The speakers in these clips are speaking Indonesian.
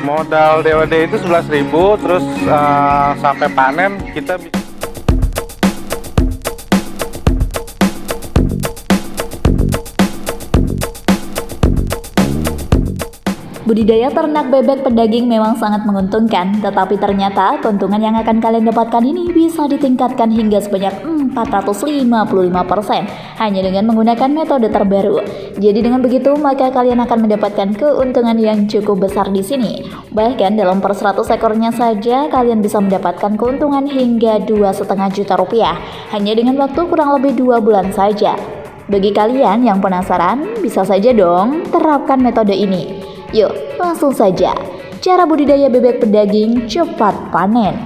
Modal DOD itu 11.000, terus sampai panen kita bisa. Budidaya ternak bebek pedaging memang sangat menguntungkan, tetapi ternyata keuntungan yang akan kalian dapatkan ini bisa ditingkatkan hingga sebanyak 455% hanya dengan menggunakan metode terbaru. Jadi dengan begitu, maka kalian akan mendapatkan keuntungan yang cukup besar di sini. Bahkan dalam per 100 ekornya saja, kalian bisa mendapatkan keuntungan hingga 2,5 juta rupiah hanya dengan waktu kurang lebih 2 bulan saja. Bagi kalian yang penasaran, bisa saja dong terapkan metode ini. Yuk, langsung saja. Cara budidaya bebek pedaging cepat panen.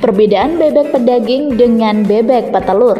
Perbedaan bebek pedaging dengan bebek petelur.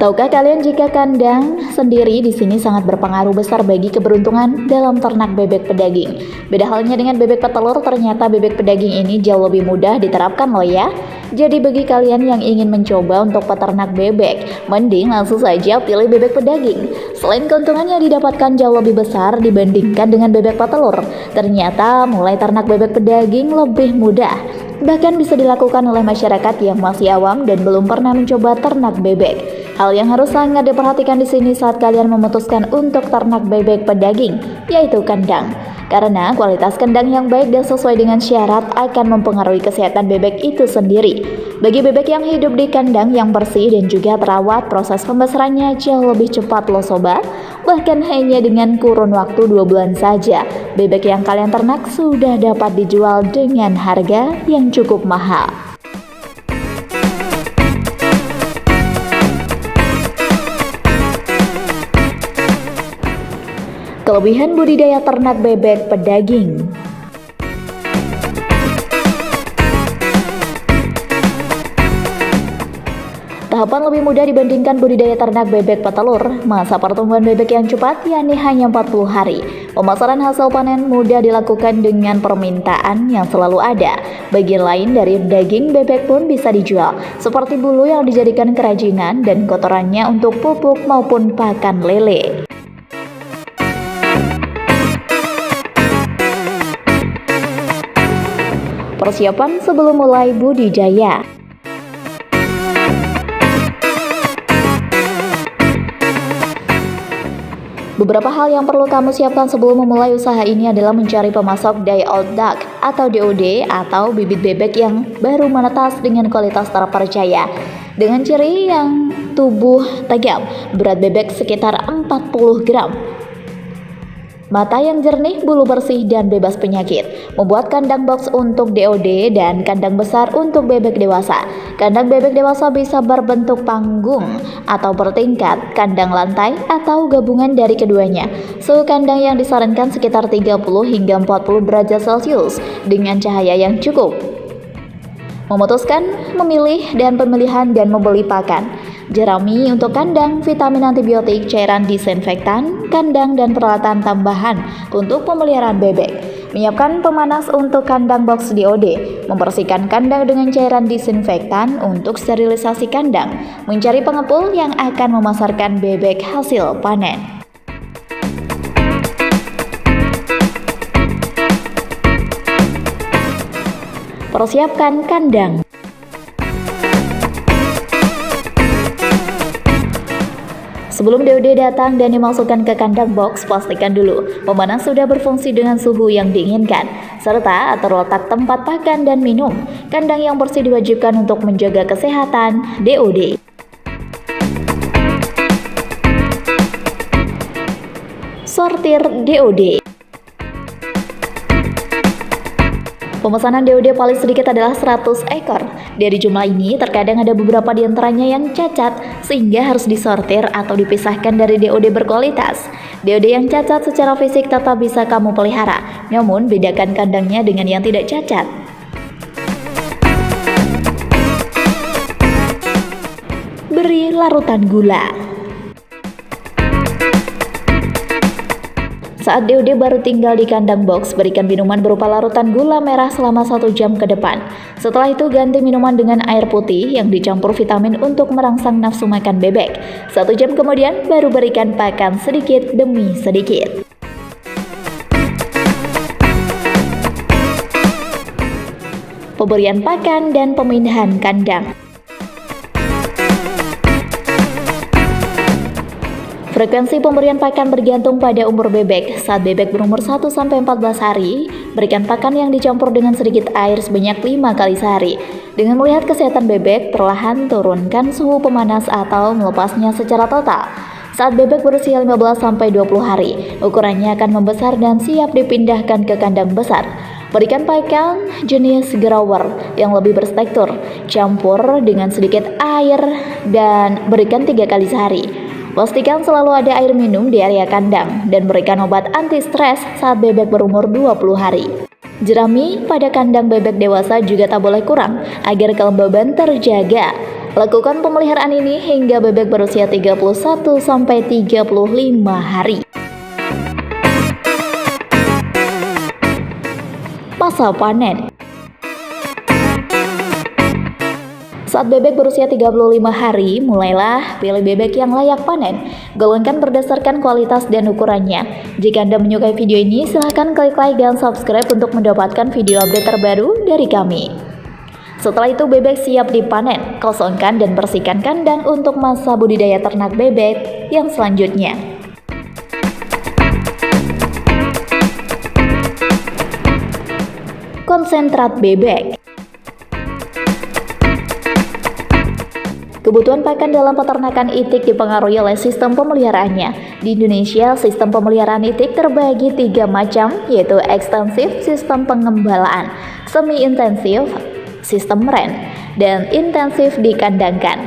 Tahukah kalian jika kandang sendiri di sini sangat berpengaruh besar bagi keberuntungan dalam ternak bebek pedaging. Beda halnya dengan bebek petelur, ternyata bebek pedaging ini jauh lebih mudah diterapkan loh ya. Jadi bagi kalian yang ingin mencoba untuk peternak bebek, mending langsung saja pilih bebek pedaging. Selain keuntungan yang didapatkan jauh lebih besar dibandingkan dengan bebek petelur, ternyata mulai ternak bebek pedaging lebih mudah. Bahkan bisa dilakukan oleh masyarakat yang masih awam dan belum pernah mencoba ternak bebek. Hal yang harus sangat diperhatikan di sini saat kalian memutuskan untuk ternak bebek pedaging, yaitu kandang. Karena kualitas kandang yang baik dan sesuai dengan syarat akan mempengaruhi kesehatan bebek itu sendiri. Bagi bebek yang hidup di kandang yang bersih dan juga terawat, proses pembesarannya jauh lebih cepat loh sobat. Bahkan hanya dengan kurun waktu 2 bulan saja, bebek yang kalian ternak sudah dapat dijual dengan harga yang cukup mahal. Kelebihan budidaya ternak bebek pedaging. Tahapan lebih mudah dibandingkan budidaya ternak bebek petelur. Masa pertumbuhan bebek yang cepat yakni hanya 40 hari. Pemasaran hasil panen mudah dilakukan dengan permintaan yang selalu ada. Bagian lain dari daging bebek pun bisa dijual, seperti bulu yang dijadikan kerajinan dan kotorannya untuk pupuk maupun pakan lele. Persiapan sebelum mulai budidaya. Beberapa hal yang perlu kamu siapkan sebelum memulai usaha ini adalah mencari pemasok day old duck atau DOD atau bibit bebek yang baru menetas dengan kualitas terpercaya. Dengan ciri yang tubuh tegap, berat bebek sekitar 40 gram. Mata yang jernih, bulu bersih, dan bebas penyakit. Membuat kandang box untuk DOD dan kandang besar untuk bebek dewasa. Kandang bebek dewasa bisa berbentuk panggung atau bertingkat, kandang lantai, atau gabungan dari keduanya. Suhu kandang yang disarankan sekitar 30 hingga 40 derajat Celcius dengan cahaya yang cukup. Memutuskan, memilih, dan pemilihan dan membeli pakan. Jerami untuk kandang, vitamin antibiotik, cairan disinfektan, kandang dan peralatan tambahan untuk pemeliharaan bebek. Menyiapkan pemanas untuk kandang box DOD, membersihkan kandang dengan cairan disinfektan untuk sterilisasi kandang, mencari pengepul yang akan memasarkan bebek hasil panen. Persiapkan kandang. Sebelum DOD datang dan dimasukkan ke kandang box, pastikan dulu pemanas sudah berfungsi dengan suhu yang diinginkan, serta atur letak tempat pakan dan minum. Kandang yang bersih diwajibkan untuk menjaga kesehatan DOD. Sortir DOD. Pemesanan DOD paling sedikit adalah 100 ekor. Dari jumlah ini, terkadang ada beberapa di antaranya yang cacat, sehingga harus disortir atau dipisahkan dari DOD berkualitas. DOD yang cacat secara fisik tetap bisa kamu pelihara, namun bedakan kandangnya dengan yang tidak cacat. Beri larutan gula. Saat DOD baru tinggal di kandang box, berikan minuman berupa larutan gula merah selama 1 jam ke depan. Setelah itu ganti minuman dengan air putih yang dicampur vitamin untuk merangsang nafsu makan bebek. 1 jam kemudian baru berikan pakan sedikit demi sedikit. Pemberian pakan dan pemindahan kandang. Frekuensi pemberian pakan bergantung pada umur bebek. Saat bebek berumur 1-14 hari, berikan pakan yang dicampur dengan sedikit air sebanyak 5 kali sehari. Dengan melihat kesehatan bebek, perlahan turunkan suhu pemanas atau melepasnya secara total. Saat bebek berusia 15-20 hari, ukurannya akan membesar dan siap dipindahkan ke kandang besar. Berikan pakan jenis grower yang lebih bertekstur, campur dengan sedikit air dan berikan 3 kali sehari. Pastikan selalu ada air minum di area kandang dan berikan obat anti stres saat bebek berumur 20 hari. Jerami pada kandang bebek dewasa juga tak boleh kurang agar kelembaban terjaga. Lakukan pemeliharaan ini hingga bebek berusia 31-35 hari. Masa panen. Saat bebek berusia 35 hari, mulailah pilih bebek yang layak panen. Golongkan berdasarkan kualitas dan ukurannya. Jika Anda menyukai video ini, silahkan klik like dan subscribe untuk mendapatkan video update terbaru dari kami. Setelah itu bebek siap dipanen, kosongkan dan bersihkan kandang untuk masa budidaya ternak bebek yang selanjutnya. Konsentrat bebek. Kebutuhan pakan dalam peternakan itik dipengaruhi oleh sistem pemeliharaannya. Di Indonesia, sistem pemeliharaan itik terbagi 3 macam, yaitu ekstensif, sistem pengembalaan, semi-intensif, sistem ren, dan intensif dikandangkan.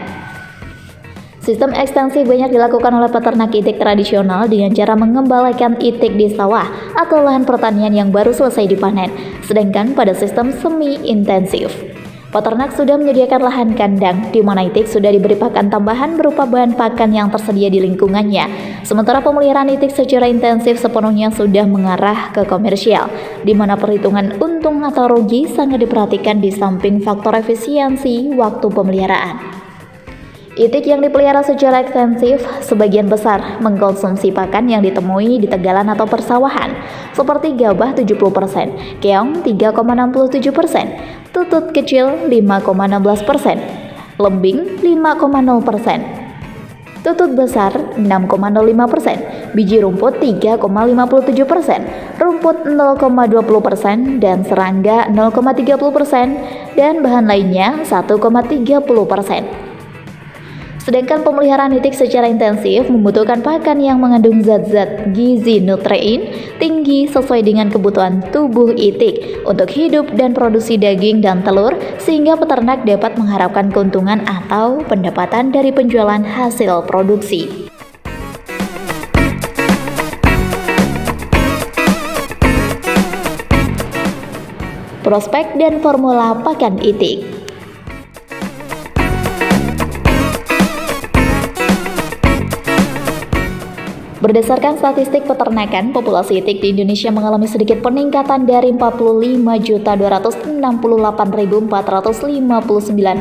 Sistem ekstensif banyak dilakukan oleh peternak itik tradisional dengan cara mengembalakan itik di sawah atau lahan pertanian yang baru selesai dipanen. Sedangkan pada sistem semi-intensif, peternak sudah menyediakan lahan kandang di mana itik sudah diberi pakan tambahan berupa bahan pakan yang tersedia di lingkungannya. Sementara pemeliharaan itik secara intensif sepenuhnya sudah mengarah ke komersial, di mana perhitungan untung atau rugi sangat diperhatikan di samping faktor efisiensi waktu pemeliharaan. Itik yang dipelihara secara ekstensif sebagian besar mengkonsumsi pakan yang ditemui di tegalan atau persawahan, seperti gabah 70%, keong 3,67%, tutut kecil 5,16%, lembing 5,0%, tutut besar 6,05%, biji rumput 3,57%, rumput 0,20%, dan serangga 0,30%, dan bahan lainnya 1,30%. Sedangkan pemeliharaan itik secara intensif membutuhkan pakan yang mengandung zat-zat gizi nutrien tinggi sesuai dengan kebutuhan tubuh itik untuk hidup dan produksi daging dan telur, sehingga peternak dapat mengharapkan keuntungan atau pendapatan dari penjualan hasil produksi. Prospek dan formula pakan itik. Berdasarkan statistik peternakan, populasi itik di Indonesia mengalami sedikit peningkatan dari 45.268.459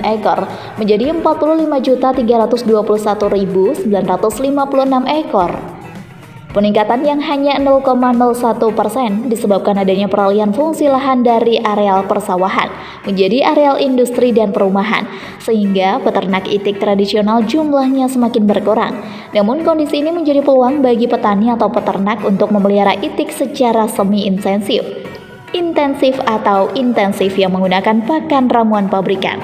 ekor menjadi 45.321.956 ekor. Peningkatan yang hanya 0,01% disebabkan adanya peralihan fungsi lahan dari areal persawahan menjadi areal industri dan perumahan, sehingga peternak itik tradisional jumlahnya semakin berkurang. Namun kondisi ini menjadi peluang bagi petani atau peternak untuk memelihara itik secara semi-intensif, intensif atau intensif yang menggunakan pakan ramuan pabrikan.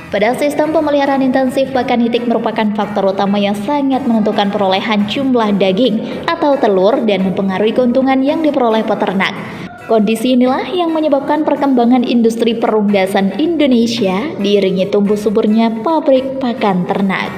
Pada sistem pemeliharaan intensif, pakan itik merupakan faktor utama yang sangat menentukan perolehan jumlah daging atau telur dan mempengaruhi keuntungan yang diperoleh peternak. Kondisi inilah yang menyebabkan perkembangan industri perunggasan Indonesia diiringi tumbuh suburnya pabrik pakan ternak.